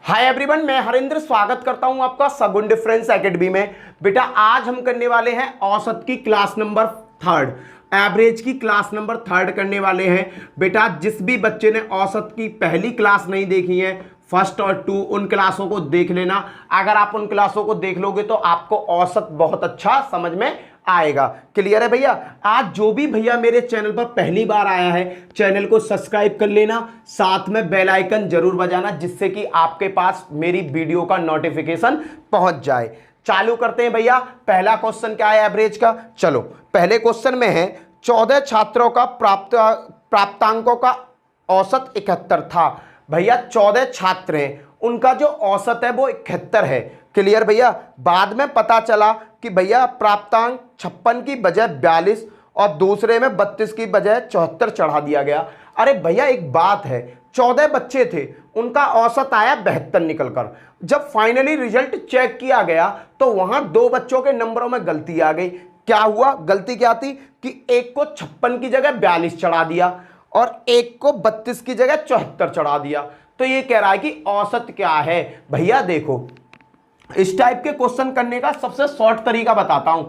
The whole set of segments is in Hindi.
हाय एवरीवन, मैं हरिंद्र स्वागत करता हूं आपका सगुन डिफरेंस एकेडमी में। बेटा आज हम करने वाले हैं औसत की क्लास नंबर थर्ड, एवरेज की क्लास नंबर थर्ड करने वाले हैं। बेटा जिस भी बच्चे ने औसत की पहली क्लास नहीं देखी है, फर्स्ट और टू, उन क्लासों को देख लेना। अगर आप उन क्लासों को देख लोगे तो आपको औसत बहुत अच्छा समझ में आएगा। क्लियर है भैया? आज जो भी भैया मेरे चैनल पर पहली बार आया है, चैनल को सब्सक्राइब कर लेना, साथ में बेल आइकन जरूर बजाना, जिससे कि आपके पास मेरी वीडियो का नोटिफिकेशन पहुंच जाए। चालू करते हैं भैया। पहला क्वेश्चन क्या है एवरेज का? चलो पहले क्वेश्चन में है 14 छात्रों का प्राप्तांकों का औसत 71 था। भैया 14 छात्र हैं, उनका जो औसत है वो 71 है। क्लियर भैया? बाद में पता चला कि भैया प्राप्तांक 56 की बजाय 42 और दूसरे में 32 की बजाय 74 चढ़ा दिया गया। अरे भैया एक बात है, 14 बच्चे थे, उनका औसत आया 72 निकलकर। जब फाइनली रिजल्ट चेक किया गया तो वहां दो बच्चों के नंबरों में गलती आ गई। क्या हुआ? गलती क्या थी कि एक को 56 की जगह 42 चढ़ा दिया और एक को 32 की जगह 74 चढ़ा दिया। तो ये कह रहा है कि औसत क्या है। भैया देखो, इस टाइप के क्वेश्चन करने का सबसे शॉर्ट तरीका बताता हूं।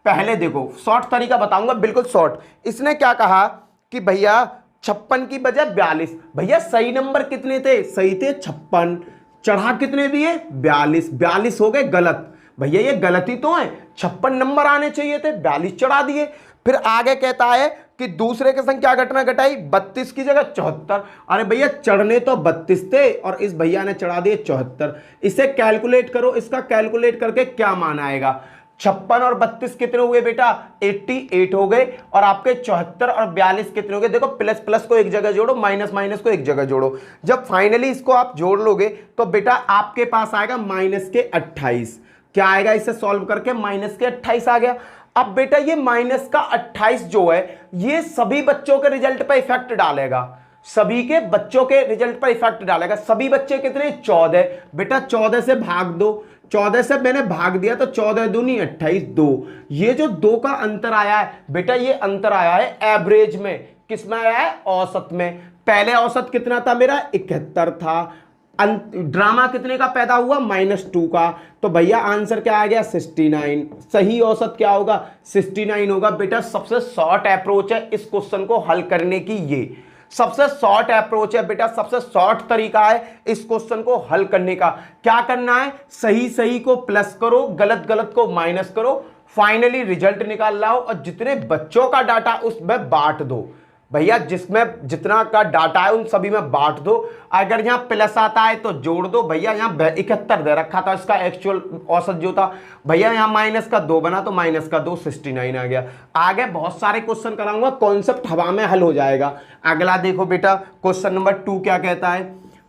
पहले देखो, शॉर्ट तरीका बताऊंगा, बिल्कुल शॉर्ट। इसने क्या कहा कि भैया 56 की बजाय 42। भैया सही नंबर कितने थे? सही थे 56, चढ़ा कितने दिए? 42। 42 हो गए गलत। भैया ये गलती तो है, 56 नंबर आने चाहिए थे, 42 चढ़ा दिए। फिर आगे कहता है कि दूसरे के संग क्या घटना घटाई? 32 की जगह 74। अरे भैया चढ़ने तो 32 थे और इस भैया ने चढ़ा दिए 74। इसे कैलकुलेट करो, इसका कैलकुलेट करके क्या मान आएगा? 56 और 32 कितने हुए बेटा? 88 हो गए। और आपके 74 और 42 कितने हो गए? देखो, प्लस प्लस को एक जगह जोड़ो, माइनस माइनस को एक जगह जोड़ो। जब फाइनली इसको आप जोड़ लोगे तो बेटा आपके पास आएगा माइनस के 28। क्या आएगा? इसे सॉल्व करके माइनस के 28 आ गया। अब बेटा ये माइनस का 28 जो है, ये सभी बच्चों के रिजल्ट पर इफेक्ट डालेगा। सभी के बच्चों के रिजल्ट पर इफेक्ट डालेगा। सभी बच्चे कितने? 14। बेटा 14 से भाग दो। 14 से मैंने भाग दिया तो 14 दूनी 28, 2। ये जो 2 का अंतर आया है बेटा, ये अंतर आया है एवरेज में। किसमें आया है? औसत में। पहले औसत कितना था मेरा? 71 था। ड्रामा कितने का पैदा हुआ? -2 का। तो भैया आंसर क्या आ गया? 69। सही औसत क्या होगा? 69 होगा। बेटा सबसे शॉर्ट अप्रोच है इस क्वेश्चन को हल करने की। ये सबसे शॉर्ट अप्रोच है बेटा, सबसे शॉर्ट तरीका है इस क्वेश्चन को हल करने का। क्या करना है? सही सही को प्लस करो, गलत गलत को माइनस करो, फाइनली रिजल्ट निकाल लाओ और जितने बच्चों का डाटा उसमें बांट दो। भैया जिसमें जितना का डाटा है उन सभी में बांट दो। अगर यहां प्लस आता है तो जोड़ दो। भैया यहां 71 दे रखा था, इसका एक्चुअल औसत जो था। भैया यहां माइनस का 2 बना तो माइनस का 2, 69 आ गया। आगे बहुत सारे क्वेश्चन कराऊंगा, कॉन्सेप्ट हवा में हल हो जाएगा। अगला देखो बेटा, क्वेश्चन नंबर 2 क्या कहता है?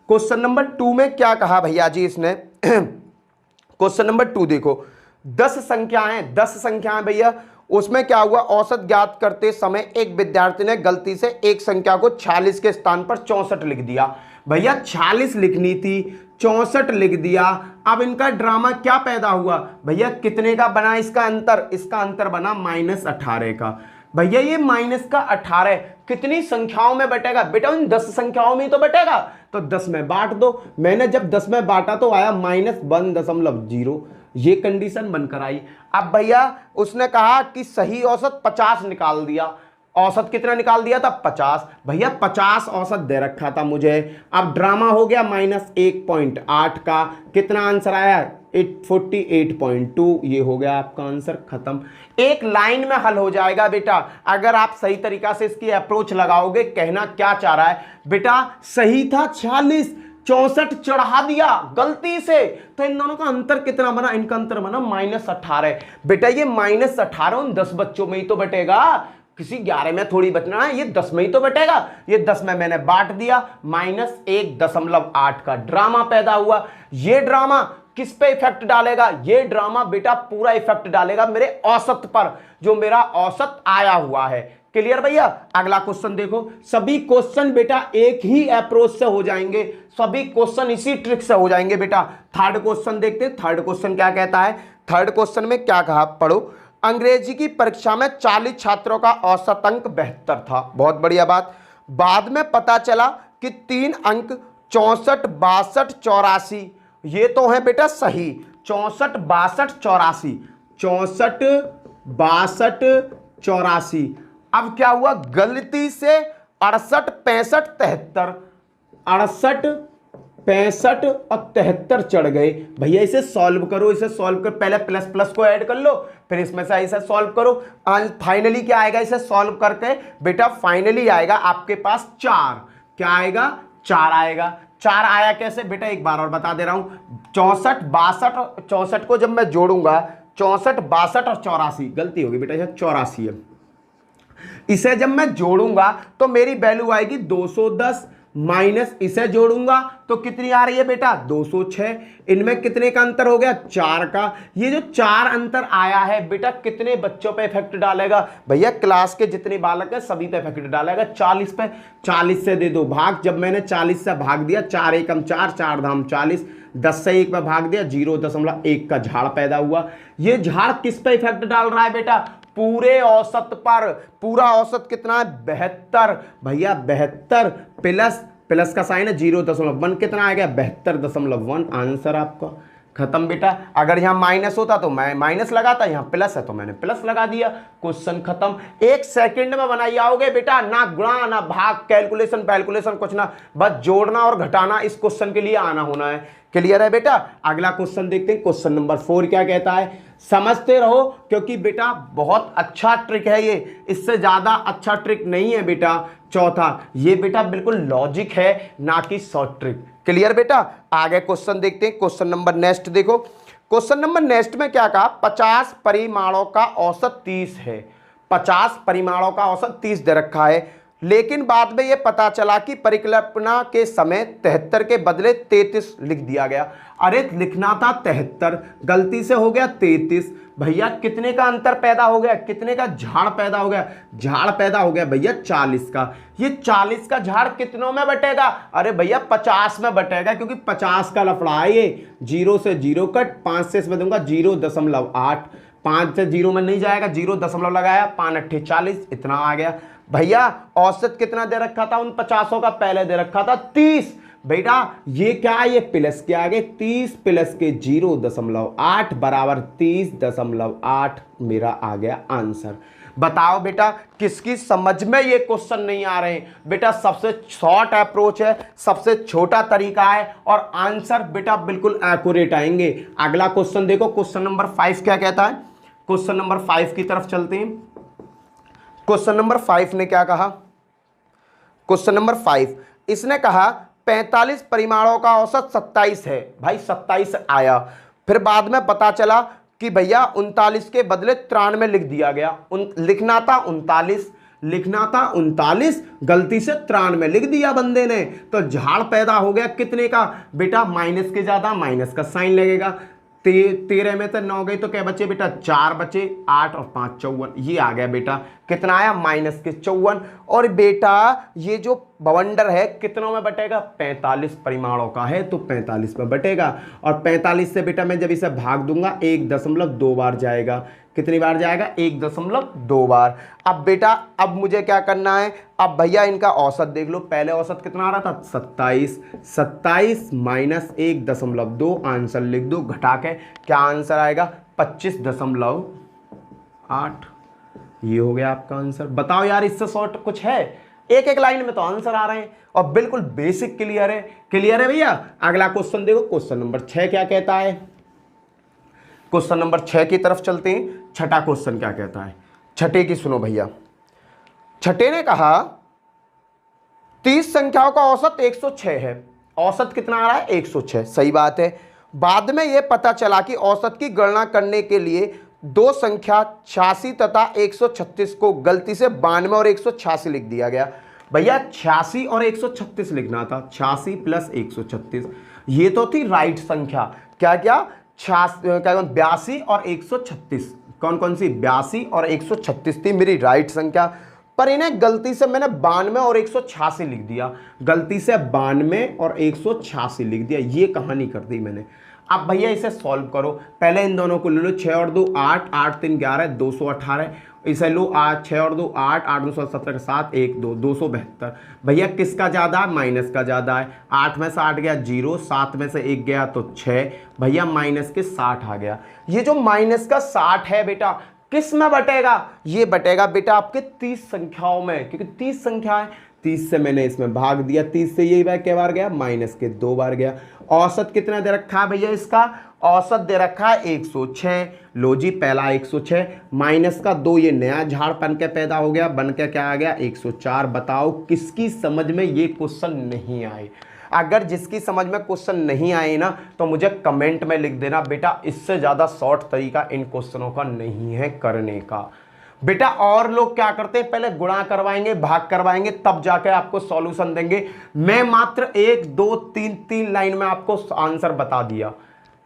क्वेश्चन नंबर 2 में क्या कहा भैया जी इसने? क्वेश्चन नंबर 2 देखो, 10 संख्याएं, 10 संख्याएं भैया। उसमें क्या हुआ? औसत ज्ञात करते समय एक विद्यार्थी ने गलती से एक संख्या को 46 के स्थान पर 64 लिख दिया। भैया 46 लिखनी थी, 64 लिख दिया। अब इनका ड्रामा क्या पैदा हुआ? भैया कितने का बना इसका अंतर? इसका अंतर बना -18 का। भैया ये माइनस का 18 कितनी संख्याओं में बटेगा? बेटा उन 10 संख्याओं में ही तो बटेगा, तो 10 में बांट दो। मैंने जब 10 में बांटा तो आया -1.0। ये कंडीशन बनकर आई। अब भैया उसने कहा कि सही औसत 50 निकाल दिया। औसत कितना निकाल दिया था? 50। भैया 50 औसत दे रखा था मुझे। अब ड्रामा हो गया -1.8 का। कितना आंसर आया? 48.2। ये हो गया आपका आंसर, खत्म। एक लाइन में हल हो जाएगा बेटा अगर आप सही तरीका से इसकी अप्रोच लगाओगे। कहना क्या चाह रहा है बेटा? सही था 46, 64 चढ़ा दिया गलती से, तो इन दोनों का अंतर कितना बना? इनका अंतर बना -18। बेटा ये -18 उन 10 बच्चों में ही तो बटेगा, किसी 11 में थोड़ी बचना है। ये 10 में ही तो बटेगा। ये 10 में मैंने बांट दिया, -1.8 का ड्रामा पैदा हुआ। ये ड्रामा किस पे इफेक्ट डालेगा? ये ड्रामा बेटा पूरा इफेक्ट डालेगा मेरे औसत पर, जो मेरा औसत आया हुआ है। क्लियर भैया? अगला क्वेश्चन देखो। सभी क्वेश्चन बेटा एक ही अप्रोच से हो जाएंगे, सभी क्वेश्चन इसी ट्रिक से हो जाएंगे बेटा। थर्ड क्वेश्चन देखते हैं। थर्ड क्वेश्चन क्या कहता है? थर्ड क्वेश्चन में क्या कहा? पढ़ो। अंग्रेजी की परीक्षा में 40 छात्रों का औसत अंक 72 था। बहुत बढ़िया बात। बाद में पता चला कि 3 अंक 64, 62, 84 ये तो है बेटा सही। 64 62 84, 64 62 84। अब क्या हुआ, गलती से 68 65 73, 68 65 और 73 चढ़ गए। भैया इसे सॉल्व करो, इसे सॉल्व कर, पहले प्लस प्लस को ऐड कर लो, फिर इसमें से इसे सॉल्व करो। फाइनली क्या आएगा, इसे सॉल्व करके बेटा फाइनली आएगा आपके पास 4। क्या आएगा, 4 आएगा। 4 आया कैसे बेटा, एक बार और बता दे रहा हूं। 64 62 64 को जब मैं जोड़ूंगा, 64 62 और 84, गलती होगी बेटा, यह 84 है। इसे जब मैं जोड़ूंगा तो मेरी वैल्यू आएगी 210, माइनस इसे जोड़ूंगा तो कितनी आ रही है बेटा, 206। इनमें कितने का अंतर हो गया, 4 का। ये जो 4 अंतर आया है बेटा कितने बच्चों पे इफेक्ट डालेगा, भैया क्लास के जितने बालक है सभी पे इफेक्ट डालेगा, 40 पे। 40 से दे दो भाग, जब मैंने 40 से भाग दिया, 4 एकम 4, 4 धाम 40, 10 से 1 पे भाग दिया, 0.1 का झाड़ पैदा हुआ। ये झाड़ किस पे इफेक्ट डाल रहा है बेटा, पूरे औसत पर। पूरा औसत कितना है, 72। भैया 72 प्लस प्लस का साइन है 0.1, कितना आ गया, 72.1। आंसर आपका खत्म बेटा। अगर यहाँ माइनस होता तो मैं माइनस लगाता, यहाँ प्लस है तो मैंने प्लस लगा दिया, क्वेश्चन खत्म। 1 सेकंड में बनाई आओगे बेटा, ना गुणा ना भाग, कैलकुलेशन पैलकुलेशन कुछ ना, बस जोड़ना और घटाना इस क्वेश्चन के लिए आना होना है। क्लियर है बेटा। अगला क्वेश्चन देखते हैं, क्वेश्चन नंबर 4 क्या कहता है, समझते रहो क्योंकि बेटा बहुत अच्छा ट्रिक है ये, इससे ज्यादा अच्छा ट्रिक नहीं है बेटा। चौथा, ये बेटा बिल्कुल लॉजिक है ना कि शॉर्ट ट्रिक। क्लियर बेटा। आगे क्वेश्चन देखते हैं, क्वेश्चन नंबर नेक्स्ट देखो। क्वेश्चन नंबर नेक्स्ट में क्या कहा, 50 परिमाणों का औसत 30 है। 50 परिमाणों का औसत 30 दे रखा है, लेकिन बाद में यह पता चला कि परिकल्पना के समय 73 के बदले 33 लिख दिया गया। अरे लिखना था 73, गलती से हो गया 33। भैया कितने का अंतर पैदा हो गया, कितने का झाड़ पैदा हो गया, झाड़ पैदा हो गया भैया 40 का। ये 40 का झाड़ कितनों में बटेगा, अरे भैया 50 में बटेगा, क्योंकि 50 का लफड़ा है ये। 0 से 0 कट, 5 से इसमें दूंगा 0.8, 5 से 0 में नहीं जाएगा, 0 लगाया, 5 8 40, इतना आ गया। भैया औसत कितना दे रखा था उन 50 का, पहले दे रखा था 30। बेटा ये क्या है, ये प्लस के आगे 30 प्लस के 0.8 बराबर 30.8 मेरा आ गया आंसर। बताओ बेटा किसकी समझ में ये क्वेश्चन नहीं आ रहे हैं। बेटा सबसे शॉर्ट अप्रोच है, सबसे छोटा तरीका है और आंसर बेटा बिल्कुल एक्यूरेट आएंगे। अगला क्वेश्चन देखो, क्वेश्चन नंबर 5 क्या कहता है। क्वेश्चन नंबर 5 की तरफ चलते हैं। क्वेश्चन नंबर 5 ने क्या कहा, क्वेश्चन नंबर 5 इसने कहा 45 परिमाणों का औसत 27 है। भाई 27 आया, फिर बाद में पता चला कि भैया 39 के बदले 93 लिख दिया गया। लिखना था 39, लिखना था 39, गलती से 93 लिख दिया बंदे ने, तो झाड़ पैदा हो गया कितने का बेटा, माइनस के ज्यादा माइनस का साइन लगेगा। 13 में से 9 गई तो क्या बचे बेटा, 4 बचे, 8 और 5 54, ये आ गया बेटा। कितना आया, माइनस के 54। और बेटा ये जो बवंडर है कितनों में बटेगा, 45 परिमाणों का है तो 45 में बटेगा। और 45 से बेटा मैं जब इसे भाग दूंगा 1.2 बार जाएगा। कितनी बार जाएगा, 1.2 बार। अब बेटा अब मुझे क्या करना है, अब भैया इनका औसत देख लो। पहले औसत कितना आ रहा था, 27, 27 माइनस 1.2, आंसर लिख दो घटा के। क्या आंसर आएगा, 25.8। ये हो गया आपका आंसर। बताओ यार इससे शॉर्ट कुछ है, एक एक लाइन में तो आंसर आ रहे हैं और बिल्कुल बेसिक क्लियर है। क्लियर है भैया। अगला क्वेश्चन देखो, क्वेश्चन नंबर 6 क्या कहता है। क्वेश्चन नंबर 6 की तरफ चलते हैं। छठा क्वेश्चन क्या कहता है, छठे की सुनो भैया। छठे ने कहा 30 संख्याओं का औसत 106 है। औसत कितना आ रहा है, 106, सही बात है। बाद में यह पता चला कि औसत की गणना करने के लिए दो संख्या 86 तथा 136 को गलती से 92 और 186 लिख दिया गया। भैया 86 और 136 लिखना था, 86 प्लस 136। ये तो थी राइट संख्या। क्या क्या, 82 और 136। कौन कौन सी, 82 और 136 थी मेरी राइट संख्या, पर इन्हें गलती से मैंने 92 और 186 लिख दिया। गलती से 92 और 186 लिख दिया, ये कहानी कर दी मैंने। अब भैया इसे सॉल्व करो। पहले इन दोनों को ले लो, 6 और 2 8, 8 3 11, 218 इसे लो, 8 6 और 2 8, 8 2 17 7 1 2 272। भैया किसका ज़्यादा है? माइनस का ज़्यादा है। 8 में से 8 गया 0, 7 में से 1 गया तो 6, भैया माइनस के 60 आ गया। ये जो माइनस का 60 है बेटा किस में बटेगा? ये बटेगा बेटा आपके 30 संख्याओं में, क्योंकि 30 संख्या है, 30 से मैंने इसमें भाग दिया, 30 से यही बार क्या बार गया? माइनस के 2 बार गया। औसत कितना दे रखा है भैया इसका? औसत दे रखा है 106। लो जी, पहला 106 माइनस का 2, ये नया झाड़ बन के पैदा हो गया, बन के क्या आ गया? 104। बताओ किसकी समझ में ये क्वेश्चन नहीं आए? अगर जिसकी समझ में क्वेश्चन नहीं आए ना तो मुझे कमेंट में लिख देना बेटा, इससे ज़्यादा शॉर्ट तरीका इन क्वेश्चनों का नहीं है करने का। बेटा और लोग क्या करते हैं, पहले गुणा करवाएंगे, भाग करवाएंगे, तब जाके आपको सॉल्यूशन देंगे। मैं मात्र 1 2 3 लाइन में आपको आंसर बता दिया।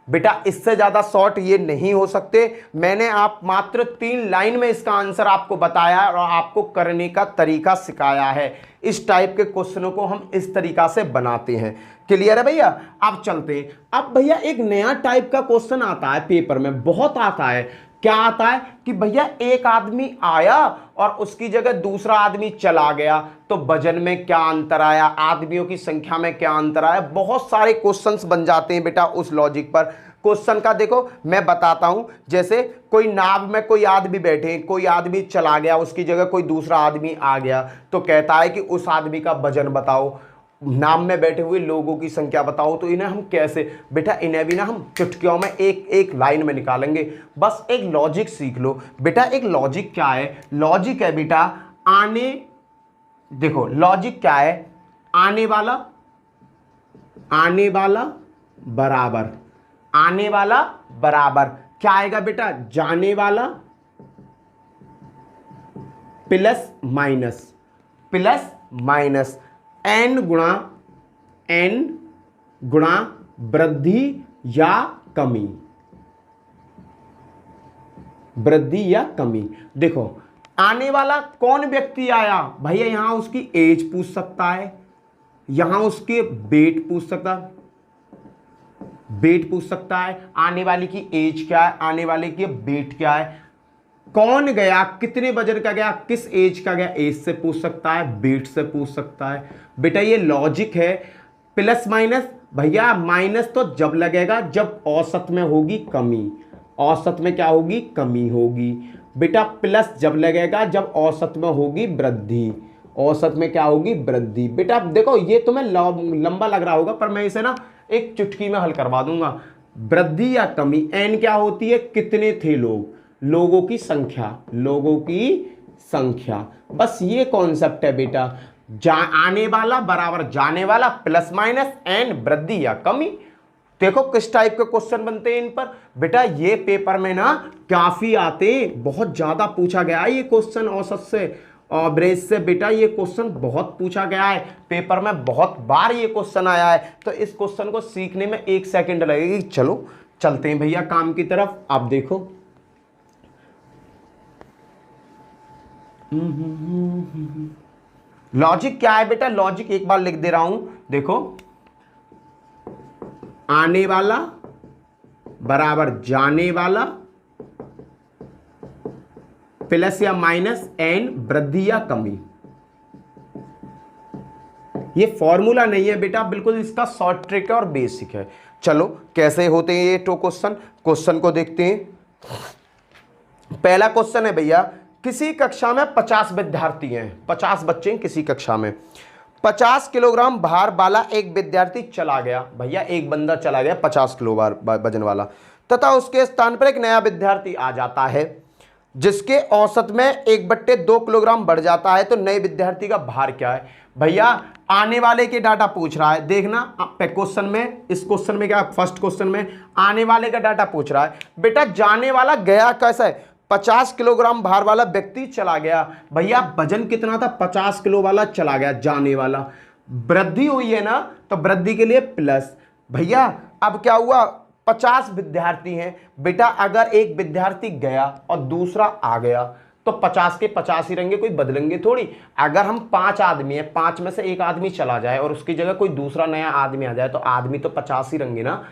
बेटा इससे ज्यादा शॉर्ट ये नहीं हो सकते। मैंने आप मात्र 3 लाइन में इसका आंसर आपको बताया और आपको करने का तरीका सिखाया है। इस टाइप के क्वेश्चनों को हम इस तरीका से बनाते हैं। क्लियर है भैया? अब चलते हैं। अब भैया एक नया टाइप का क्वेश्चन आता है पेपर में, बहुत आता है। क्या आता है कि भैया एक आदमी आया और उसकी जगह दूसरा आदमी चला गया, तो वजन में क्या अंतर आया, आदमियों की संख्या में क्या अंतर आया। बहुत सारे क्वेश्चंस बन जाते हैं बेटा उस लॉजिक पर। क्वेश्चन का देखो मैं बताता हूं, जैसे कोई नाव में कोई आदमी बैठे, कोई आदमी चला गया, उसकी जगह कोई दूसरा आदमी आ गया, तो कहता है कि उस आदमी का वजन बताओ, नाम में बैठे हुए लोगों की संख्या बताओ। तो इन्हें हम कैसे बेटा, इन्हें भी ना हम चुटकियों में एक एक लाइन में निकालेंगे। बस एक लॉजिक सीख लो बेटा। एक लॉजिक क्या है? लॉजिक है बेटा देखो लॉजिक क्या है? आने वाला बराबर, आने वाला बराबर क्या आएगा बेटा? जाने वाला प्लस माइनस n गुणा वृद्धि या कमी, वृद्धि या कमी। देखो आने वाला कौन व्यक्ति आया भैया, यहां उसकी एज पूछ सकता है, यहां उसके वेट पूछ सकता है, आने वाले की एज क्या है, आने वाले की वेट क्या है, कौन गया, कितने वजन का गया, किस एज का गया, एज से पूछ सकता है, वेट से पूछ सकता है। बेटा ये लॉजिक है। प्लस माइनस भैया, माइनस तो जब लगेगा जब औसत में होगी कमी, औसत में क्या होगी? कमी होगी। बेटा प्लस जब लगेगा जब औसत में होगी वृद्धि, औसत में क्या होगी? वृद्धि। बेटा देखो ये तुम्हें लंबा लग रहा होगा, पर मैं इसे ना एक चुटकी में हल करवा दूंगा। वृद्धि या कमी, एन क्या होती है? कितने थे लोग, लोगों की संख्या। बस ये कॉन्सेप्ट है बेटा। आने वाला बराबर जाने वाला प्लस माइनस एन, वृद्धि या कमी। देखो किस टाइप के क्वेश्चन बनते हैं इन पर। बेटा ये पेपर में ना काफी आते हैं, बहुत ज्यादा पूछा गया है ये क्वेश्चन, औसत से एवरेज से। बेटा ये क्वेश्चन बहुत पूछा गया है पेपर में, बहुत बार ये क्वेश्चन आया है। तो इस क्वेश्चन को सीखने में 1 सेकंड लगेगी। चलो चलते हैं भैया काम की तरफ। आप देखो लॉजिक क्या है बेटा? लॉजिक एक बार लिख दे रहा हूं, देखो आने वाला बराबर जाने वाला प्लस या माइनस एन, वृद्धि या कमी। ये फॉर्मूला नहीं है बेटा, बिल्कुल इसका शॉर्ट ट्रिक है और बेसिक है। चलो कैसे होते हैं ये तो क्वेश्चन को देखते हैं। पहला क्वेश्चन है भैया, किसी कक्षा में 50 विद्यार्थी हैं, 50 बच्चे हैं किसी कक्षा में। 50 किलोग्राम भार वाला एक विद्यार्थी चला गया। भैया एक बंदा चला गया 50 किलो वजन वाला, तथा उसके स्थान पर एक नया विद्यार्थी आ जाता है जिसके औसत में 1/2 किलोग्राम बढ़ जाता है। तो नए विद्यार्थी का भार क्या है? भैया आने वाले के डाटा पूछ रहा है, देखना क्वेश्चन में, इस क्वेश्चन में क्या, फर्स्ट क्वेश्चन में आने वाले का डाटा पूछ रहा है। बेटा जाने वाला गया कैसा है? 50 किलोग्राम भार वाला व्यक्ति चला गया। भैया वजन कितना था? 50 किलो वाला चला गया जाने वाला। वृद्धि हुई है ना, तो वृद्धि के लिए प्लस। भैया अब क्या हुआ? 50 विद्यार्थी हैं। बेटा अगर एक विद्यार्थी गया और दूसरा आ गया तो 50 के 50 ही रहेंगे, कोई बदलेंगे थोड़ी। अगर हम 5 आदमी हैं, 5 में से एक आदमी चला जाए और उसकी जगह कोई दूसरा नया आदमी आ जाए तो आदमी तो 50 ही रहेंगे ना।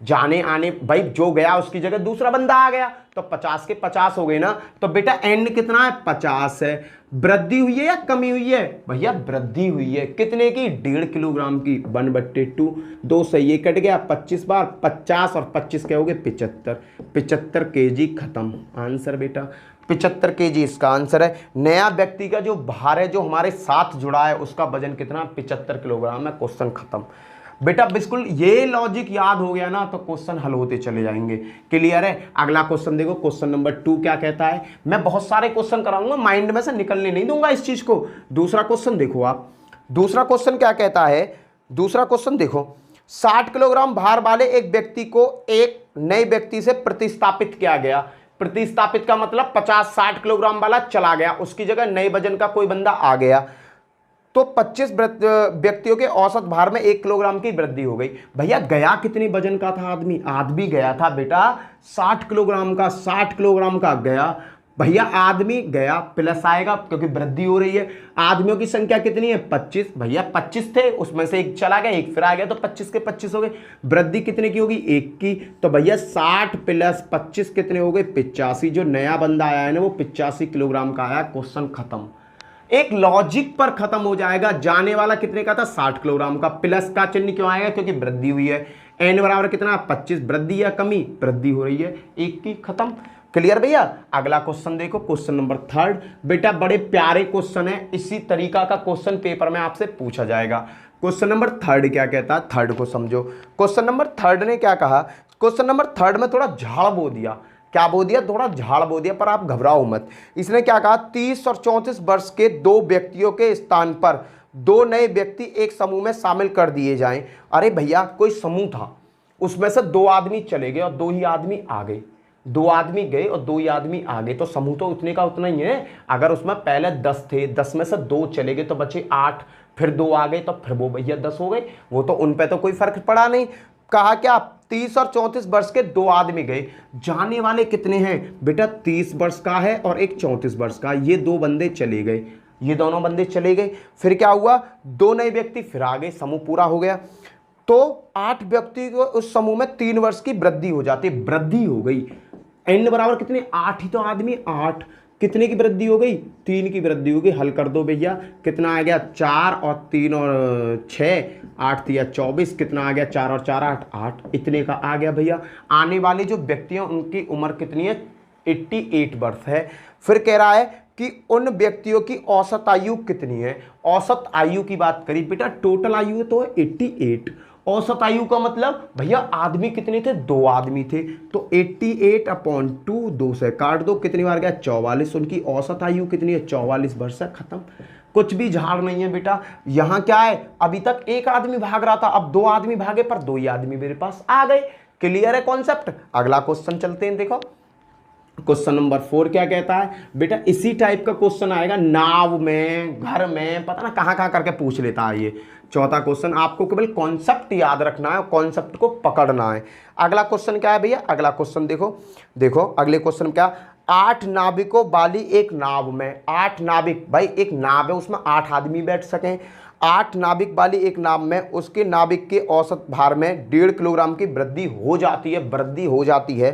जाने आने, भाई जो गया उसकी जगह दूसरा बंदा आ गया, तो 50 के 50 हो गए ना। तो बेटा एन कितना है, 50 है। वृद्धि हुई है या कमी हुई है, भैया वृद्धि हुई है। कितने की, 1.5 किलोग्राम की। 1/2, 2 से ये कट गया, 25 बार 50 और 25 क्या हो गए, 75। 75 kg खत्म। आंसर बेटा 75 kg इसका आंसर है। नया व्यक्ति का जो भार है, जो हमारे साथ जुड़ा है, उसका वजन कितना, 75 किलोग्राम है। क्वेश्चन खत्म बेटा। बिल्कुल ये लॉजिक याद हो गया ना तो क्वेश्चन हल होते चले जाएंगे। क्लियर है। अगला क्वेश्चन देखो, क्वेश्चन नंबर 2 क्या कहता है। मैं बहुत सारे क्वेश्चन कराऊंगा, माइंड में से निकलने नहीं दूंगा इस चीज को। दूसरा क्वेश्चन देखो आप, दूसरा क्वेश्चन क्या कहता है। दूसरा क्वेश्चन देखो, 60 किलोग्राम भार वाले एक व्यक्ति को एक नए व्यक्ति से प्रतिस्थापित किया गया। प्रतिस्थापित का मतलब 50-60 किलोग्राम वाला चला गया, उसकी जगह नए वजन का कोई बंदा आ गया, तो 25 व्यक्तियों के औसत भार में 1 किलोग्राम की वृद्धि हो गई। भैया गया कितने वजन का था आदमी, आदमी गया था बेटा 60 किलोग्राम का, 60 किलोग्राम का गया। भैया आदमी गया प्लस आएगा क्योंकि वृद्धि हो रही है। आदमियों की संख्या कितनी है, 25। भैया 25 थे, उसमें से एक चला गया, एक फिर आ गया, तो 25 के 25 हो गए। वृद्धि कितने की होगी, 1 की। तो भैया 60 + 25 कितने हो गए, 85। जो नया बंदा आया है ना वो 85 किलोग्राम का आया। क्वेश्चन खत्म। एक लॉजिक पर खत्म हो जाएगा। जाने वाला कितने का था, 60 किलोग्राम का। प्लस का चिन्ह क्यों आएगा, क्योंकि वृद्धि हुई है। एन बराबर कितना, 25। वृद्धि या कमी, वृद्धि हो रही है, 1 की। खत्म। क्लियर भैया। अगला क्वेश्चन देखो, क्वेश्चन नंबर 3। बेटा बड़े प्यारे क्वेश्चन है, इसी तरीका का क्वेश्चन पेपर में आपसे पूछा जाएगा। क्वेश्चन नंबर 3 क्या कहता है, 3 को समझो। क्वेश्चन नंबर 3 ने क्या कहा, क्वेश्चन नंबर 3 में थोड़ा झाड़ बो दिया। क्या बो दिया, थोड़ा झाड़ बो दिया, पर आप घबराओ मत। इसने क्या कहा, 30 और 34 वर्ष के 2 व्यक्तियों के स्थान पर 2 नए व्यक्ति एक समूह में शामिल कर दिए जाएं। अरे भैया कोई समूह था, उसमें से 2 आदमी चले गए और 2 ही आदमी आ गए। 2 आदमी गए और 2 ही आदमी आ गए, तो समूह तो उतने का उतना ही है। अगर उसमें पहले 10 थे, 10 में से 2 चले गए तो बचे 8, फिर 2 आ गए तो फिर वो भैया 10 हो गए। वो तो उन पे तो कोई फर्क पड़ा नहीं। कहा क्या, 30 और 34 वर्ष के 2 आदमी गए। जाने वाले कितने हैं बेटा, 30 वर्ष का है और एक 34 वर्ष का। ये 2 बंदे चले गए, ये दोनों बंदे चले गए। फिर क्या हुआ, 2 नए व्यक्ति फिर आ गए, समूह पूरा हो गया। तो 8 व्यक्ति को उस समूह में 3 वर्ष की वृद्धि हो जाती है। वृद्धि हो गई। एन बराबर कितने, 8 ही तो आदमी, 8। कितने की वृद्धि हो गई, 3 की वृद्धि हो गई। हल कर दो भैया, कितना आ गया, 4 और 3 और 6, 8 या 24। कितना आ गया, 4 और 4 8, 8 इतने का आ गया भैया। आने वाले जो व्यक्ति हैं उनकी उम्र कितनी है, 88 वर्ष है। फिर कह रहा है कि उन व्यक्तियों की औसत आयु कितनी है। औसत आयु की बात करी बेटा, टोटल आयु तो 88। औसत आयु का मतलब भैया आदमी कितने थे, 2 आदमी थे, तो 88/2, 2 से काट दो, कितनी बार गया, 44। उनकी औसत आयु कितनी है, 44 वर्ष है। खत्म। कुछ भी झाड़ नहीं है बेटा। यहां क्या है, अभी तक 1 आदमी भाग रहा था, अब 2 आदमी भागे पर 2 ही आदमी मेरे पास आ गए। क्लियर है कॉन्सेप्ट। अगला क्वेश्चन चलते हैं, देखो क्वेश्चन नंबर 4 क्या कहता है बेटा। इसी टाइप का क्वेश्चन आएगा, नाव में, घर में, पता ना कहां कहां करके पूछ लेता है ये। चौथा क्वेश्चन, आपको केवल कॉन्सेप्ट याद रखना है, कॉन्सेप्ट को पकड़ना है। अगला क्वेश्चन क्या है भैया, अगला क्वेश्चन देखो अगले क्वेश्चन क्या, 8 नाविकों वाली एक नाव में, 8 नाविक, भाई एक नाव है उसमें 8 आदमी बैठ सकें। 8 नाविक वाली एक नाव में उसके नाविक के औसत भार में 1.5 किलोग्राम की वृद्धि हो जाती है,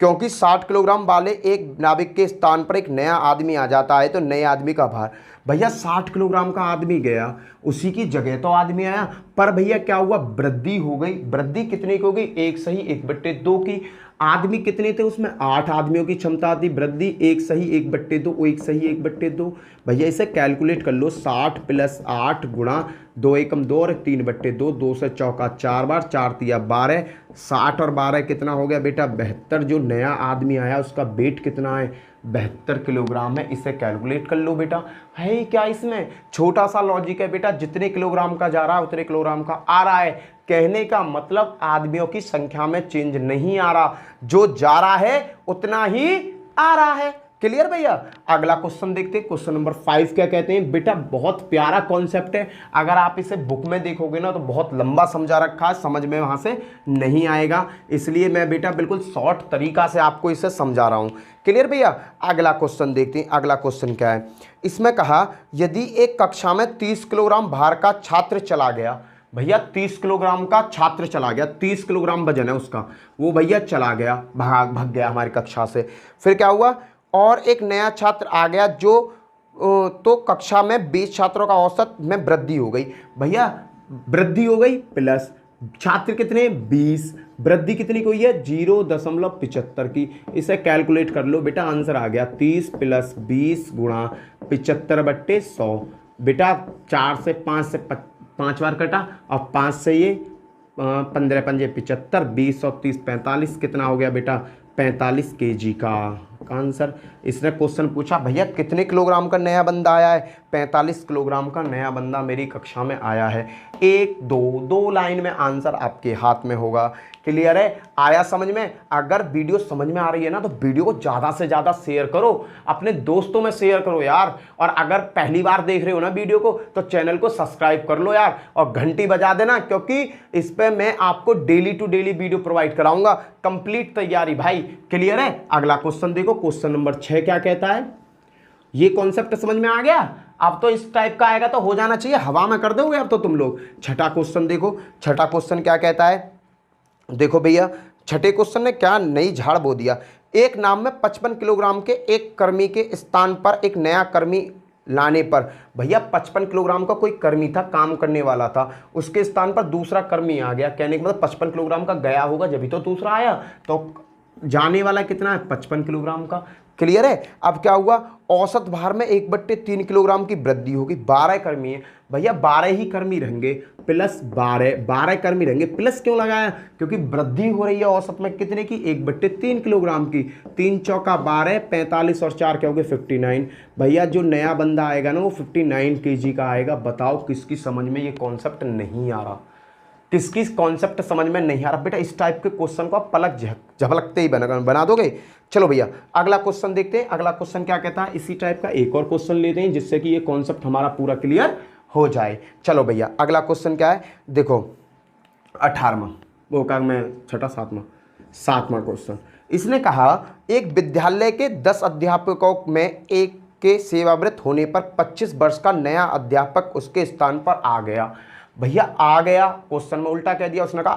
क्योंकि 60 किलोग्राम वाले एक नाविक के स्थान पर एक नया आदमी आ जाता है। तो नए आदमी का भार, भैया 60 किलोग्राम का आदमी गया, उसी की जगह तो आदमी आया, पर भैया क्या हुआ, वृद्धि हो गई। वृद्धि कितने की हो गई, 1 सही 1/2 की। आदमी कितने थे उसमें, 8 आदमियों की क्षमता थी। वृद्धि 1 सही 1/2, 1 सही 1/2। भैया इसे कैलकुलेट कर लो, 60 + 8 गुणा 2 एकम 2 और 3/2, 2 से चौका 4 बार, 4 तिया 12, 60 और 12 कितना हो गया बेटा, 72। जो नया आदमी आया उसका वेट कितना है, 72 किलोग्राम है। इसे कैलकुलेट कर लो बेटा। है क्या इसमें, छोटा सा लॉजिक है बेटा, जितने किलोग्राम का जा रहा है उतने किलोग्राम का आ रहा है। कहने का मतलब आदमियों की संख्या में चेंज नहीं आ रहा, जो जा रहा है उतना ही आ रहा है। क्लियर भैया। अगला क्वेश्चन देखते हैं, क्वेश्चन नंबर 5 क्या कहते हैं बेटा। बहुत प्यारा कॉन्सेप्ट है, अगर आप इसे बुक में देखोगे ना तो बहुत लंबा समझा रखा है, समझ में वहां से नहीं आएगा, इसलिए मैं बेटा बिल्कुल शॉर्ट तरीका से आपको इसे समझा रहा हूं। क्लियर भैया। अगला क्वेश्चन देखते हैं, अगला क्वेश्चन क्या है। इसमें कहा, यदि एक कक्षा में 30 किलोग्राम भार का छात्र चला गया, भैया 30 किलोग्राम का छात्र चला गया, 30 किलोग्राम वजन है उसका, वो भैया चला गया, भाग गया हमारी कक्षा से। फिर क्या हुआ, और एक नया छात्र आ गया जो तो कक्षा में 20 छात्रों का औसत में वृद्धि हो गई। भैया वृद्धि हो गई प्लस छात्र कितने 20, वृद्धि कितनी की हुई है 0.75 की। इसे कैलकुलेट कर लो बेटा, आंसर आ गया 30 + 20 गुणा 75/100। बेटा 4 से 5 से 5 बार कटा, और 5 से ये 15 पंजे 75, 20 और 30 45, कितना हो गया बेटा 45 kg का आंसर। इसने क्वेश्चन पूछा भैया कितने किलोग्राम का नया बंदा आया है, 45 किलोग्राम का नया बंदा मेरी कक्षा में आया है। 1 2 लाइन में आंसर आपके हाथ में होगा। क्लियर है, आया समझ में? अगर वीडियो समझ में आ रही है ना तो वीडियो को ज़्यादा से ज़्यादा शेयर करो, अपने दोस्तों में शेयर करो यार। और अगर पहली बार देख रहे हो ना वीडियो को तो चैनल को सब्सक्राइब कर लो यार, और घंटी बजा देना, क्योंकि इस पर मैं आपको daily to daily video provide कराऊंगा। कंप्लीट तैयारी भाई। क्लियर है, अगला क्वेश्चन देखो, क्वेश्चन नंबर 6 क्या कहता है। ये कॉन्सेप्ट समझ में आ गया? अब तो इस टाइप का आएगा तो हो जाना चाहिए, हवा में कर दोगे अब तो तुम लोग। छठा क्वेश्चन देखो, छठा क्वेश्चन क्या कहता है। देखो भैया छठे क्वेश्चन ने क्या नई झाड़ बो दिया। एक नाम में 55 किलोग्राम के एक कर्मी के स्थान पर एक नया कर्मी लाने पर, भैया 55 किलोग्राम का कोई कर्मी था, काम करने वाला था, उसके स्थान पर दूसरा कर्मी आ गया। कहने का मतलब 55 किलोग्राम का गया होगा जब भी तो दूसरा आया, तो जाने वाला कितना है 55 किलोग्राम का। क्लियर है। अब क्या हुआ, औसत भार में 1/3 किलोग्राम की वृद्धि होगी। 12 कर्मी है भैया, 12 ही कर्मी रहेंगे, प्लस 12 कर्मी रहेंगे। प्लस क्यों लगाया, क्योंकि वृद्धि हो रही है औसत में कितने की 1/3 किलोग्राम की। 3 चौका 12, 45 और 4 क्या हो गए 59। भैया जो नया बंदा आएगा ना वो 59 kg का आएगा। बताओ किसकी समझ में ये कॉन्सेप्ट नहीं आ रहा, किसकी कॉन्सेप्ट समझ में नहीं आ रहा। बेटा इस टाइप के क्वेश्चन को आप पलक झपकते ही बना दोगे। चलो भैया अगला क्वेश्चन देखते हैं। अगला क्वेश्चन क्या कहता है, इसी टाइप का एक और क्वेश्चन लेते हैं जिससे कि ये कॉन्सेप्ट हमारा पूरा क्लियर हो जाए। चलो भैया अगला क्वेश्चन क्या है, देखो 18वां, वो का मैं छठा 7वां क्वेश्चन। इसने कहा एक विद्यालय के 10 अध्यापकों में एक के सेवावृत्त होने पर 25 वर्ष का नया अध्यापक उसके स्थान पर आ गया। भैया आ गया, क्वेश्चन में उल्टा कह दिया, उसने कहा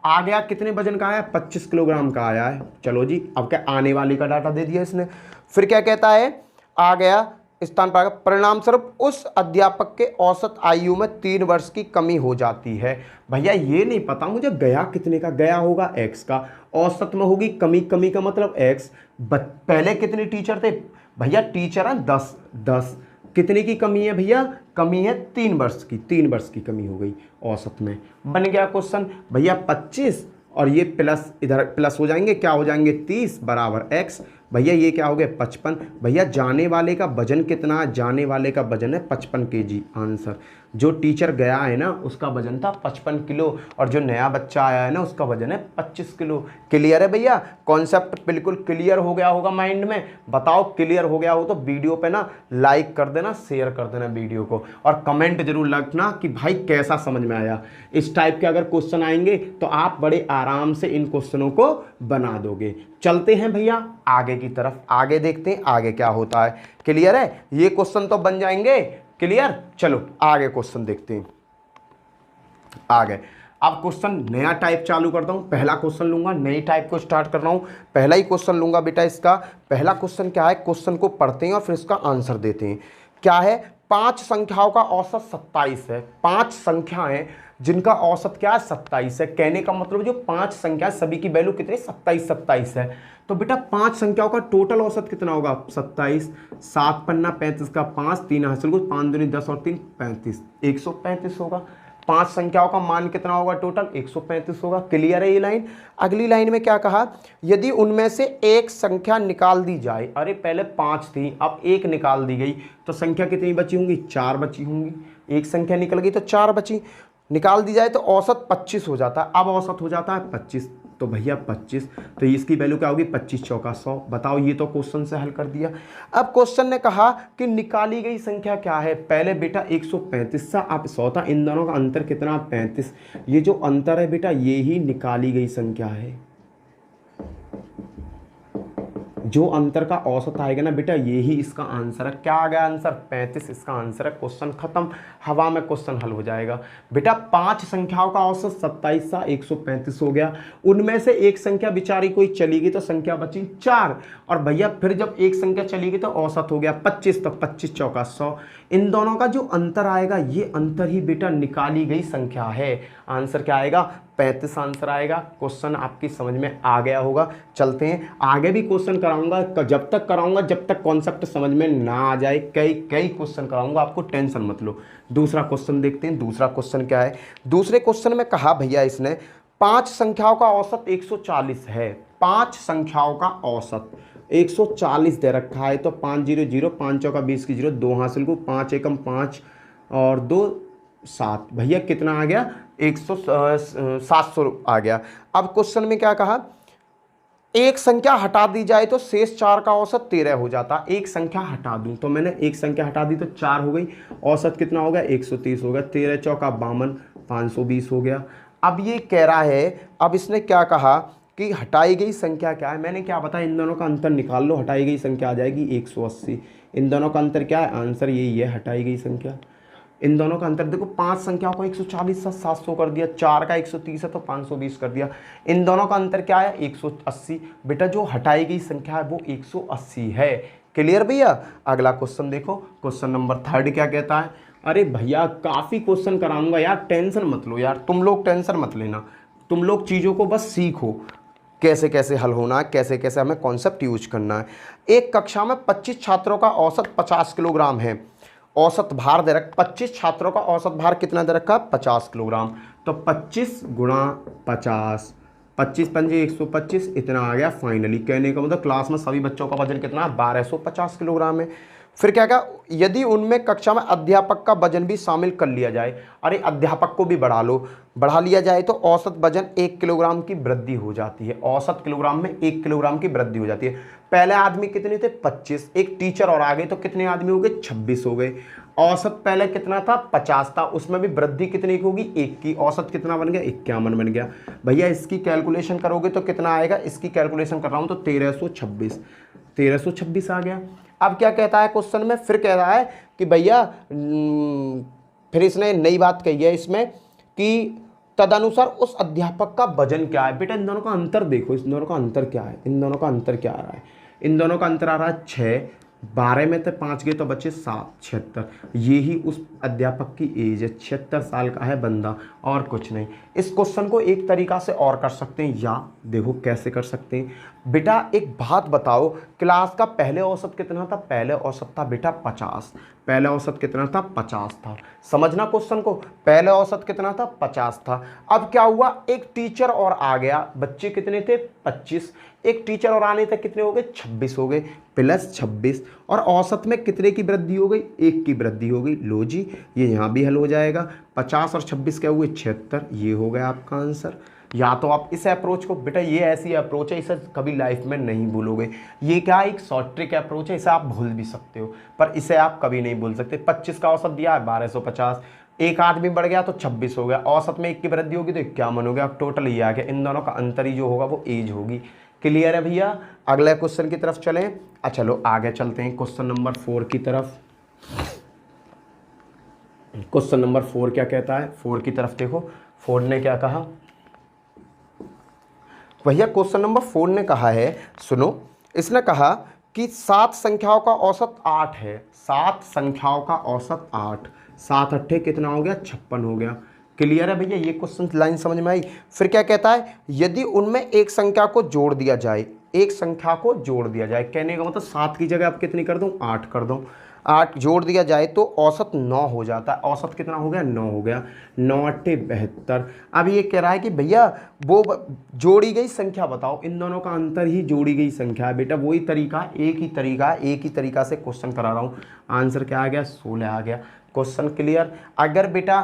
आ गया कितने वजन का आया 25 किलोग्राम का आया है। चलो जी, अब क्या आने वाले का डाटा दे दिया इसने। फिर क्या कहता है, आ गया स्थान पर, परिणाम स्वरूप उस अध्यापक के औसत आयु में 3 वर्ष की कमी हो जाती है। भैया ये नहीं पता मुझे गया कितने का, गया होगा x का, औसत में होगी कमी, कमी का मतलब x। पहले कितने टीचर थे भैया, टीचर है 10, कितने की कमी है भैया, कमी है 3 वर्ष की, 3 वर्ष की कमी हो गई औसत में। बन गया क्वेश्चन भैया 25 और ये प्लस, इधर प्लस हो जाएंगे, क्या हो जाएंगे 30 बराबर x। भैया ये क्या हो गया 55। भैया जाने वाले का वजन कितना है, जाने वाले का वजन है 55 kg आंसर। जो टीचर गया है ना उसका वजन था 55 किलो, और जो नया बच्चा आया है ना उसका वजन है 25 किलो। क्लियर है भैया, कॉन्सेप्ट बिल्कुल क्लियर हो गया होगा माइंड में। बताओ क्लियर हो गया हो तो वीडियो पे ना लाइक कर देना, शेयर कर देना वीडियो को, और कमेंट जरूर लिखना कि भाई कैसा समझ में आया। इस टाइप के अगर क्वेश्चन आएंगे तो आप बड़े आराम से इन क्वेश्चनों को बना दोगे। चलते हैं भैया आगे की तरफ, आगे देखते हैं आगे क्या होता है। क्लियर है, ये क्वेश्चन तो बन जाएंगे क्लियर। चलो आगे क्वेश्चन देखते हैं आगे। अब क्वेश्चन नया टाइप चालू करता हूं, पहला क्वेश्चन लूंगा, नई टाइप को स्टार्ट कर रहा हूं, पहला ही क्वेश्चन लूंगा बेटा। इसका पहला क्वेश्चन क्या है, क्वेश्चन को पढ़ते हैं और फिर इसका आंसर देते हैं। क्या है, 5 संख्याओं का औसत 27 है। 5 संख्या है जिनका औसत क्या है 27 है। कहने का मतलब जो 5 संख्या सभी की वैल्यू कितनी 27 है। तो बेटा 5 संख्याओं का टोटल औसत कितना होगा 27, 7 पन्ना 35 का 5, 3 हासिल को 5 दूनी 10 और 3 35, 135 होगा। 5 संख्याओं का मान कितना होगा टोटल 135 होगा। क्लियर है ये लाइन। अगली लाइन में क्या कहा, यदि उनमें से एक संख्या निकाल दी जाए। अरे पहले 5 थी, अब 1 निकाल दी गई तो संख्या कितनी बची होंगी 4 बची होंगी। एक संख्या निकल गई तो 4 बची, निकाल दी जाए तो औसत 25 हो जाता है। अब औसत हो जाता है 25, तो भैया 25, तो इसकी वैल्यू क्या होगी 25 चौका 100। बताओ ये तो क्वेश्चन से हल कर दिया। अब क्वेश्चन ने कहा कि निकाली गई संख्या क्या है। पहले बेटा 135 था, अब 100 था, इन दोनों का अंतर कितना 35। ये जो अंतर है बेटा ये ही निकाली गई संख्या है, जो अंतर का औसत आएगा ना बेटा, यही इसका आंसर है। क्या आ गया आंसर? 35 इसका आंसर है। क्वेश्चन खत्म, हवा में क्वेश्चन हल हो जाएगा बेटा। 5 संख्याओं का औसत 27 सा 135 हो गया। उनमें से एक संख्या बेचारी कोई चली गई तो संख्या बची 4। और भैया फिर जब एक संख्या चली गई तो औसत हो गया 25, तो 25 चौका 100। इन दोनों का जो अंतर आएगा, ये अंतर ही बेटा निकाली गई संख्या है। आंसर क्या आएगा? 35 आंसर आएगा। क्वेश्चन आपकी समझ में आ गया होगा। चलते हैं आगे भी क्वेश्चन कराऊंगा, जब तक कराऊंगा जब तक कॉन्सेप्ट समझ में ना आ जाए। कई क्वेश्चन कराऊंगा, आपको टेंशन मत लो। दूसरा क्वेश्चन देखते हैं। दूसरा क्वेश्चन क्या है? दूसरे क्वेश्चन में कहा भैया इसने 5 संख्याओं का औसत 140 है। 5 संख्याओं का औसत 140 दे रखा है। तो 5 0 0 5 चौका 20 की 0, 2 हासिल को 5 एकम 5 और 2 7। भैया कितना आ गया? 700 आ गया। अब क्वेश्चन में क्या कहा? एक संख्या हटा दी जाए तो शेष 4 का औसत 13 हो जाता। एक संख्या हटा दूं तो मैंने एक संख्या हटा दी तो 4 हो गई। औसत कितना हो गया? 130 हो गया। 13 चौका 52, 520 हो गया। अब ये कह रहा है, अब इसने क्या कहा कि हटाई गई संख्या क्या है? मैंने क्या बताया? इन दोनों का अंतर निकाल लो। हटाई गई संख्या आ जाएगी 180। इन दोनों का अंतर क्या है? आंसर यही है, हटाई गई संख्या। इन दोनों का अंतर देखो, 5 संख्याओं को 140 से 700 कर दिया, 4 का 130 है तो 520 कर दिया। इन दोनों का अंतर क्या है? 180। बेटा जो हटाई गई संख्या है वो 180 है। क्लियर भैया? अगला क्वेश्चन देखो, क्वेश्चन नंबर 3 क्या कहता है? अरे भैया काफ़ी क्वेश्चन कराऊंगा यार, टेंशन मत लो यार। तुम लोग टेंशन मत लेना, तुम लोग चीज़ों को बस सीखो, कैसे कैसे हल होना है, कैसे कैसे हमें कॉन्सेप्ट यूज करना है। एक कक्षा में 25 छात्रों का औसत 50 किलोग्राम है। औसत भार दे रखा, 25 छात्रों का औसत भार कितना दे रखा? 50 किलोग्राम। तो 25 गुणा 50, 25 पंजे 125, इतना आ गया फाइनली। कहने का मतलब क्लास में सभी बच्चों का वजन कितना? 1250 किलोग्राम है। फिर क्या कहा? यदि उनमें कक्षा में अध्यापक का वजन भी शामिल कर लिया जाए, अरे अध्यापक को भी बढ़ा लिया जाए तो औसत वजन 1 किलोग्राम की वृद्धि हो जाती है। औसत किलोग्राम में 1 किलोग्राम की वृद्धि हो जाती है। पहले आदमी कितने थे? 25। एक टीचर और आ गए तो कितने आदमी हो गए? 26 हो गए। औसत पहले कितना था? 50 था। उसमें भी वृद्धि कितनी की होगी? 1 की। औसत कितना बन गया? 51 बन गया। भैया इसकी कैलकुलेशन करोगे तो कितना आएगा? इसकी कैलकुलेशन कर रहा हूं तो 1326 आ गया। अब क्या कहता है क्वेश्चन में? फिर कह रहा है कि भैया फिर इसने नई बात कही है इसमें कि तदनुसार उस अध्यापक का वजन क्या है। बेटा इन दोनों का अंतर देखो, इस दोनों का अंतर क्या है? इन दोनों का अंतर क्या आ रहा है? इन दोनों का अंतर आ रहा है 6। 12 में से 5 गए तो बचे 7, 76। यही उस अध्यापक की एज है, 76 साल का है बंदा, और कुछ नहीं। इस क्वेश्चन को एक तरीका से और कर सकते हैं, या देखो कैसे कर सकते हैं। बेटा एक बात बताओ, क्लास का पहले औसत कितना था? पहले औसत था बेटा 50। पहले औसत कितना था? 50 था। समझना क्वेश्चन को, पहले औसत कितना था? 50 था। अब क्या हुआ? एक टीचर और आ गया। बच्चे कितने थे? 25। एक टीचर और आने तक कितने हो गए? 26 हो गए, प्लस 26। और औसत में कितने की वृद्धि हो गई? 1 की वृद्धि हो गई। लो जी, ये यहाँ भी हल हो जाएगा। 50 और 26 क्या हुए? 76। ये हो गया आपका आंसर। या तो आप इस अप्रोच को, बेटा ये ऐसी अप्रोच है, इसे कभी लाइफ में नहीं भूलोगे। ये क्या एक शॉर्ट ट्रिक अप्रोच है, इसे आप भूल भी सकते हो पर इसे आप कभी नहीं भूल सकते। 25 का औसत दिया है 1250, एक आदमी बढ़ गया तो 26 हो गया, औसत में 1 की वृद्धि होगी तो 51 हो गया। टोटल ये आ गया। इन दोनों का अंतर ही जो होगा वो एज होगी। क्लियर है भैया? अगले क्वेश्चन की तरफ चलें। चलो आगे चलते हैं क्वेश्चन नंबर 4 की तरफ। क्वेश्चन नंबर 4 क्या कहता है? 4 की तरफ देखो। 4 ने क्या कहा भैया? क्वेश्चन नंबर 4 ने कहा है, सुनो, इसने कहा कि 7 संख्याओं का औसत 8 है। 7 संख्याओं का औसत 8, 7 अट्ठे कितना हो गया? 56 हो गया। क्लियर है भैया? ये क्वेश्चन लाइन समझ में आई? फिर क्या कहता है? यदि उनमें एक संख्या को जोड़ दिया जाए, एक संख्या को जोड़ दिया जाए, कहने का मतलब 7 की जगह आप कितनी कर दूं? 8 कर दूं। 8 जोड़ दिया जाए तो औसत 9 हो जाता है। औसत कितना हो गया? 9 हो गया। 9 अट्ठे 72। अब ये कह रहा है कि भैया वो जोड़ी गई संख्या बताओ। इन दोनों का अंतर ही जोड़ी गई संख्या है। बेटा वही तरीका, एक ही तरीका से क्वेश्चन करा रहा हूँ। आंसर क्या आ गया? 16 आ गया। Question clear? अगर बेटा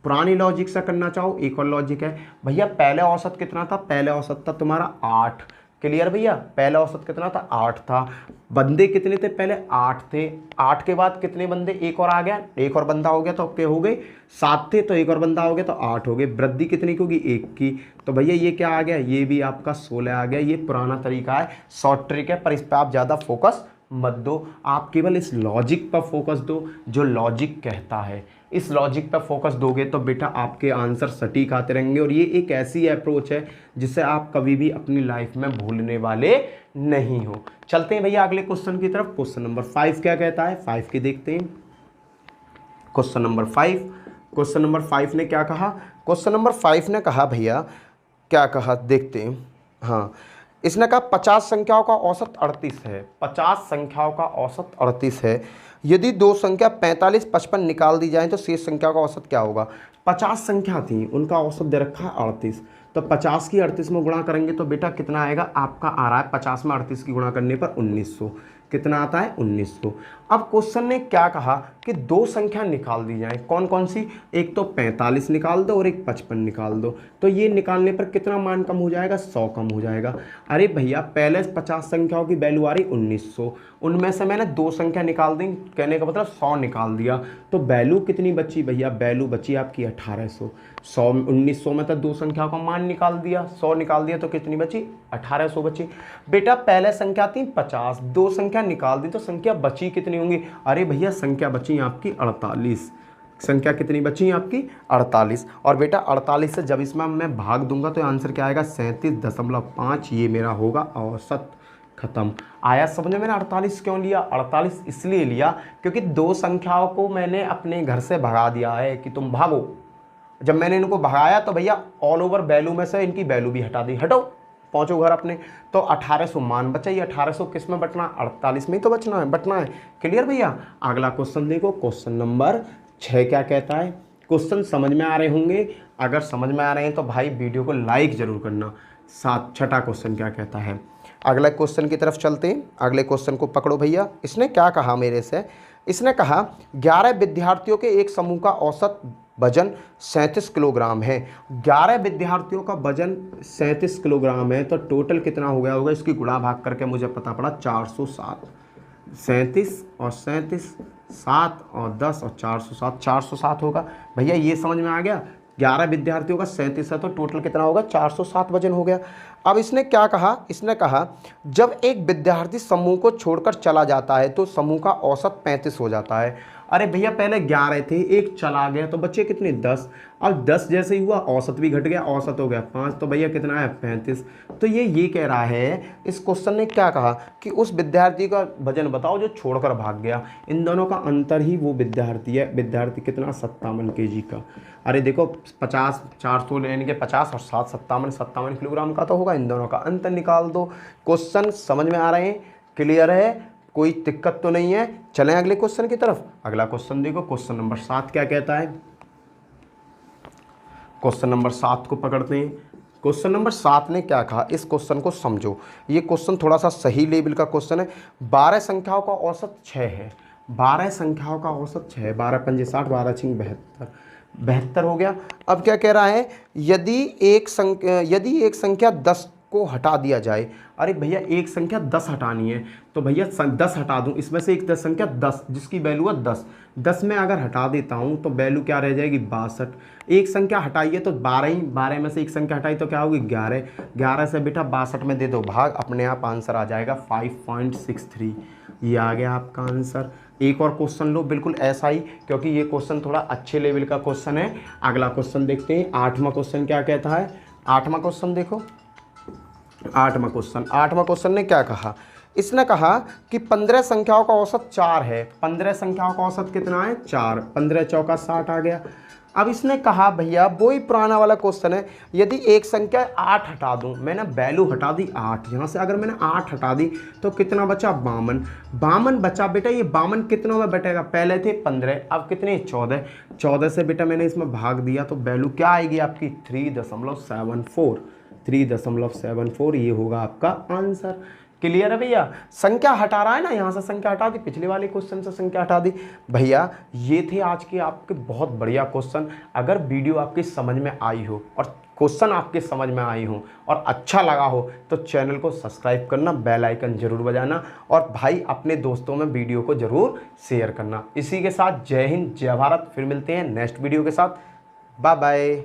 पुरानी लॉजिक से करना चाहो, एक और लॉजिक है भैया। पहले औसत कितना था? पहले औसत था तुम्हारा 8। क्लियर भैया। पहला औसत कितना था, 8 था। बंदे कितने थे पहले, 8 थे। 8 के बाद कितने बंदे, एक और आ गया, एक और बंदा हो गया तो क्या हो गए, 7 थे, तो एक और बंदा हो गया तो 8 हो गए। वृद्धि कितनी की होगी, 1 की। तो भैया ये क्या आ गया, ये भी आपका 16 आ गया। ये पुराना तरीका है, शॉर्ट ट्रिक है, पर इस पर आप ज़्यादा फोकस मत दो, आप केवल इस लॉजिक पर फोकस दो जो लॉजिक कहता है। इस लॉजिक पर फोकस दोगे तो बेटा आपके आंसर सटीक आते रहेंगे। और ये एक ऐसी अप्रोच है जिसे आप कभी भी अपनी लाइफ में भूलने वाले नहीं हो। चलते हैं भैया अगले क्वेश्चन की तरफ। क्वेश्चन नंबर 5 क्या कहता है, 5 के देखते हैं। क्वेश्चन नंबर 5, क्वेश्चन नंबर 5 ने क्या कहा, क्वेश्चन नंबर 5 ने कहा भैया, क्या कहा देखते हैं। हाँ, इसने कहा 50 संख्याओं का औसत 38 है। 50 संख्याओं का औसत 38 है। यदि दो संख्या 45, 55 निकाल दी जाए तो शेष संख्या का औसत क्या होगा। 50 संख्या थी, उनका औसत दे रखा है 38, तो 50 की 38 में गुणा करेंगे तो बेटा कितना आएगा, आपका आ रहा है 50 में 38 की गुणा करने पर 1900। कितना आता है, 1900। अब क्वेश्चन ने क्या कहा कि दो संख्या निकाल दी जाए, कौन कौन सी, एक तो 45 निकाल दो और एक 55 निकाल दो। तो ये निकालने पर कितना मान कम हो जाएगा, 100 कम हो जाएगा। अरे भैया पहले 50 संख्याओं की वैल्यू आ रही 1900, उनमें से मैंने दो संख्या निकाल दी, कहने का मतलब 100 निकाल दिया, तो वैल्यू कितनी बची भैया, वैल्यू बची आपकी 1800। 1900 में तो दो संख्याओं का मान निकाल दिया, 100 निकाल दिया, तो कितनी बची, 1800 बची। बेटा पहले संख्या थी 50, दो संख्या निकाल दी तो संख्या बची कितनी होंगी, अरे भैया संख्या बची आपकी 48। संख्या कितनी बची आपकी, 48। और बेटा 48 से जब इसमें मैं भाग दूंगा तो आंसर क्या आएगा, 37.5। ये मेरा होगा औसत। खत्म। आया समझ में। मैंने 48 क्यों लिया, 48 इसलिए लिया क्योंकि दो संख्याओं को मैंने अपने घर से भगा दिया है कि तुम भागो। जब मैंने इनको भगाया तो भैया ऑल ओवर वैल्यू में से इनकी वैल्यू भी हटा दी, हटो पहुंचो घर अपने। तो 1800 मान बचा, ये 1800 किस में बटना, 48 में ही तो बटना है। क्लियर भैया। अगला क्वेश्चन देखो, क्वेश्चन नंबर 6 क्या कहता है। क्वेश्चन समझ में आ रहे होंगे, अगर समझ में आ रहे हैं तो भाई वीडियो को लाइक जरूर करना। छठा क्वेश्चन क्या कहता है, अगले क्वेश्चन की तरफ चलते हैं। अगले क्वेश्चन को पकड़ो भैया। इसने क्या कहा मेरे से, इसने कहा 11 विद्यार्थियों के एक समूह का औसत वजन 37 किलोग्राम है। 11 विद्यार्थियों का वजन 37 किलोग्राम है, तो टोटल कितना हो गया होगा, इसकी गुणा भाग करके मुझे पता पड़ा 407। 37 और 37, 7 और 10 और 407, 407 होगा भैया। ये समझ में आ गया, 11 विद्यार्थियों का 37 है तो टोटल कितना होगा, 407 वजन हो गया। अब इसने क्या कहा, इसने कहा जब एक विद्यार्थी समूह को छोड़कर चला जाता है तो समूह का औसत 35 हो जाता है। अरे भैया पहले 11 थे, एक चला गया तो बच्चे कितने, 10। अब 10 जैसे ही हुआ औसत भी घट गया, औसत हो गया 5, तो भैया कितना है, 35। तो ये कह रहा है, इस क्वेश्चन ने क्या कहा कि उस विद्यार्थी का वजन बताओ जो छोड़कर भाग गया। इन दोनों का अंतर ही वो विद्यार्थी है। विद्यार्थी कितना, 57 kg का। अरे देखो 50, 400 लेने के 50 और 7, 57 किलोग्राम का तो होगा। इन दोनों का अंतर निकाल दो। क्वेश्चन समझ में आ रहे हैं, क्लियर है, कोई दिक्कत तो नहीं है। चलें अगले क्वेश्चन की तरफ। अगला क्वेश्चन देखो, क्वेश्चन नंबर 7 क्या कहता है। क्वेश्चन नंबर 7 को पकड़ते हैं। क्वेश्चन नंबर 7 ने क्या कहा, इस क्वेश्चन को समझो। ये क्वेश्चन थोड़ा सा सही लेवल का क्वेश्चन है। 12 संख्याओं का औसत 6 है। 12 संख्याओं का औसत 6, 12 पंजे 60, 12 छिंग 72 हो गया। अब क्या कह रहा है, यदि एक संख्या 10 को हटा दिया जाए। अरे भैया एक संख्या 10 हटानी है तो भैया 10 हटा दूं, इसमें से एक संख्या 10 जिसकी वैल्यू है 10 में अगर हटा देता हूं तो वैल्यू क्या रह जाएगी, 62। एक संख्या हटाइए तो 12 ही, 12 में से एक संख्या हटाई तो क्या होगी, 11। 11 से बेटा 62 में दे दो भाग, अपने आप आंसर आ जाएगा 5.63। ये आ गया आपका आंसर। एक और क्वेश्चन लो बिल्कुल ऐसा ही, क्योंकि ये क्वेश्चन थोड़ा अच्छे लेवल का क्वेश्चन है। अगला क्वेश्चन देखते हैं। 8वां क्वेश्चन क्या कहता है। 8वां क्वेश्चन देखो, 8वां क्वेश्चन ने क्या कहा, इसने कहा कि 15 संख्याओं का औसत 4 है। 15 संख्याओं का औसत कितना है, 4। 15 चौका 60 आ गया। अब इसने कहा भैया वही पुराना वाला क्वेश्चन है, यदि एक संख्या 8 हटा दूं, मैंने वैल्यू हटा दी 8, यहाँ से अगर मैंने 8 हटा दी तो कितना बचा, 52। 52 बचा बेटा। ये 52 कितनों में बटेगा, पहले थे 15, अब कितने, 14। 14 से बेटा मैंने इसमें भाग दिया तो वैल्यू क्या आएगी आपकी, 3.74। 3.74 ये होगा आपका आंसर। क्लियर है भैया। संख्या हटा रहा है ना, यहाँ से संख्या हटा दी, पिछले वाले क्वेश्चन से संख्या हटा दी। भैया ये थे आज के आपके बहुत बढ़िया क्वेश्चन। अगर वीडियो आपकी समझ में आई हो और क्वेश्चन आपके समझ में आई हो और अच्छा लगा हो तो चैनल को सब्सक्राइब करना, बेल आइकन जरूर बजाना और भाई अपने दोस्तों में वीडियो को जरूर शेयर करना। इसी के साथ जय हिंद, जय भारत। फिर मिलते हैं नेक्स्ट वीडियो के साथ। Bye bye.